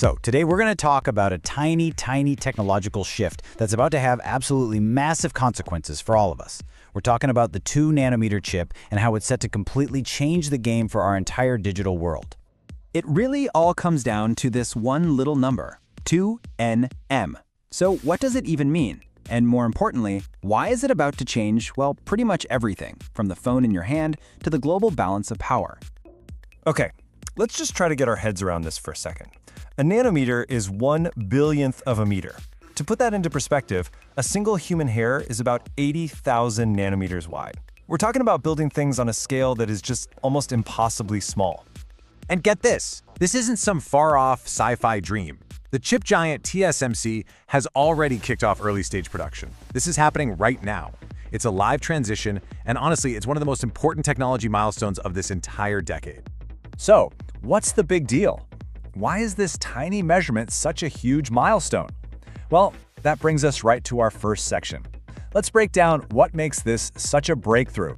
So today we're going to talk about a tiny technological shift that's about to have absolutely massive consequences for all of us. We're talking about the 2nm chip and how it's set to completely change the game for our entire digital world. It really all comes down to this one little number, 2nm. So what does it even mean? And more importantly, why is it about to change, well, pretty much everything, from the phone in your hand to the global balance of power? Okay, let's just try to get our heads around this for a second. A nanometer is 1/1000th of a meter. To put that into perspective, a single human hair is about 80,000 nanometers wide. We're talking about building things on a scale that is just almost impossibly small. And get this isn't some far-off sci-fi dream. The chip giant TSMC has already kicked off early-stage production. This is happening right now. It's a live transition, and honestly, it's one of the most important technology milestones of this entire decade. So, what's the big deal? Why is this tiny measurement such a huge milestone? Well, that brings us right to our first section. Let's break down what makes this such a breakthrough.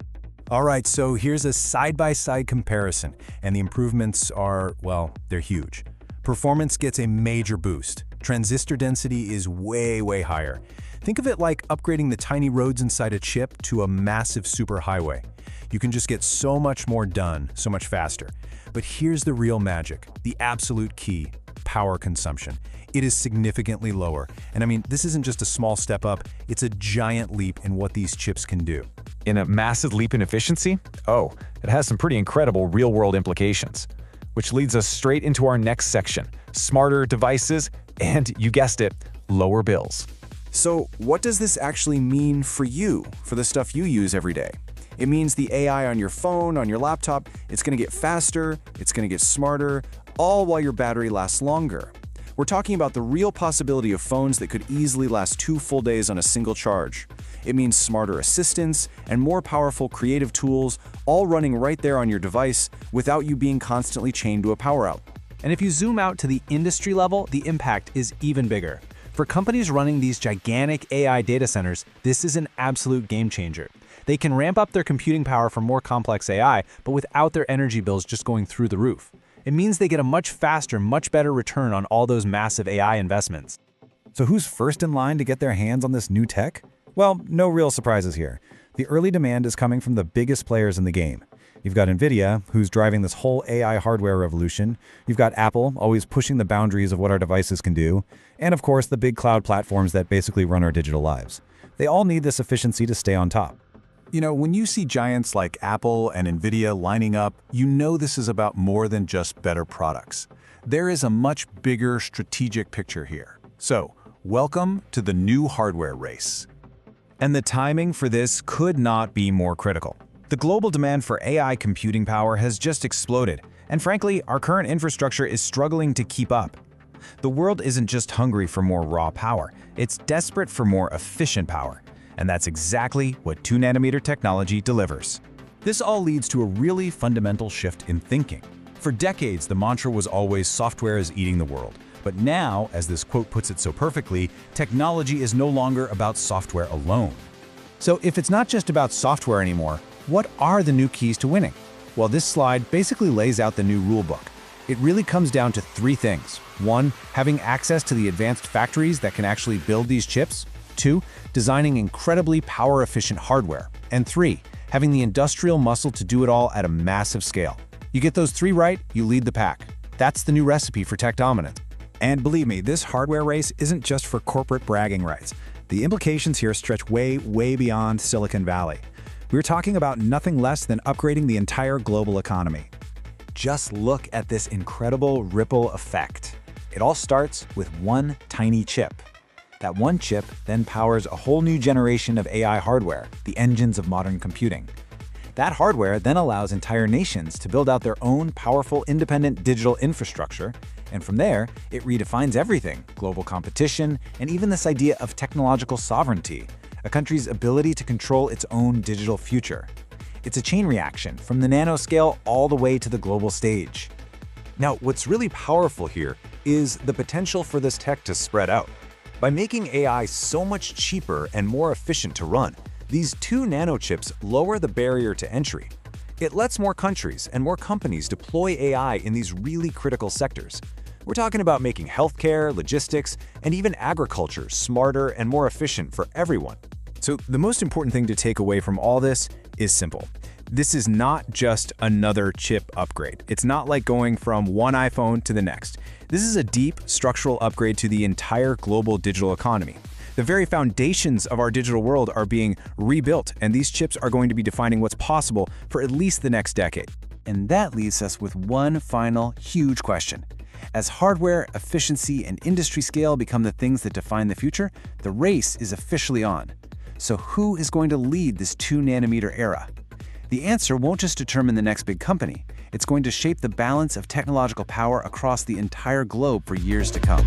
All right, so here's a side-by-side comparison, and the improvements are, well, they're huge. Performance gets a major boost. Transistor density is way higher. Think of it like upgrading the tiny roads inside a chip to a massive superhighway. You can just get so much more done, so much faster. But here's the real magic, the absolute key, power consumption. It is significantly lower. And I mean, this isn't just a small step up, it's a giant leap in what these chips can do. In a massive leap in efficiency? Oh, it has some pretty incredible real-world implications. Which leads us straight into our next section, smarter devices and, you guessed it, lower bills. So what does this actually mean for you, for the stuff you use every day? It means the AI on your phone, on your laptop, it's going to get faster, it's going to get smarter, all while your battery lasts longer. We're talking about the real possibility of phones that could easily last 2 full days on a single charge. It means smarter assistants and more powerful creative tools, all running right there on your device without you being constantly chained to a power out. And if you zoom out to the industry level, the impact is even bigger. For companies running these gigantic AI data centers, this is an absolute game changer. They can ramp up their computing power for more complex AI, but without their energy bills just going through the roof. It means they get a much faster, much better return on all those massive AI investments. So who's first in line to get their hands on this new tech? Well, no real surprises here. The early demand is coming from the biggest players in the game. You've got NVIDIA, who's driving this whole AI hardware revolution. You've got Apple, always pushing the boundaries of what our devices can do. And of course, the big cloud platforms that basically run our digital lives. They all need this efficiency to stay on top. You know, when you see giants like Apple and NVIDIA lining up, you know this is about more than just better products. There is a much bigger strategic picture here. So, welcome to the new hardware race. And the timing for this could not be more critical. The global demand for AI computing power has just exploded, and frankly, our current infrastructure is struggling to keep up. The world isn't just hungry for more raw power, it's desperate for more efficient power. And that's exactly what 2nm technology delivers. This all leads to a really fundamental shift in thinking. For decades, the mantra was always software is eating the world. But now, as this quote puts it so perfectly, technology is no longer about software alone. So if it's not just about software anymore, what are the new keys to winning? Well, this slide basically lays out the new rulebook. It really comes down to 3 things. 1, having access to the advanced factories that can actually build these chips. 2, designing incredibly power-efficient hardware. And 3, having the industrial muscle to do it all at a massive scale. You get those 3 right, you lead the pack. That's the new recipe for tech dominance. And believe me, this hardware race isn't just for corporate bragging rights. The implications here stretch way beyond Silicon Valley. We're talking about nothing less than upgrading the entire global economy. Just look at this incredible ripple effect. It all starts with one tiny chip. That one chip then powers a whole new generation of AI hardware, the engines of modern computing. That hardware then allows entire nations to build out their own powerful independent digital infrastructure, and from there, it redefines everything, global competition, and even this idea of technological sovereignty, a country's ability to control its own digital future. It's a chain reaction from the nanoscale all the way to the global stage. Now, what's really powerful here is the potential for this tech to spread out. By making AI so much cheaper and more efficient to run, these 2 nanochips lower the barrier to entry. It lets more countries and more companies deploy AI in these really critical sectors. We're talking about making healthcare, logistics, and even agriculture smarter and more efficient for everyone. So the most important thing to take away from all this is simple. This is not just another chip upgrade. It's not like going from one iPhone to the next. This is a deep structural upgrade to the entire global digital economy. The very foundations of our digital world are being rebuilt, and these chips are going to be defining what's possible for at least the next decade. And that leaves us with one final huge question. As hardware, efficiency, and industry scale become the things that define the future, the race is officially on. So who is going to lead this 2nm era? The answer won't just determine the next big company. It's going to shape the balance of technological power across the entire globe for years to come.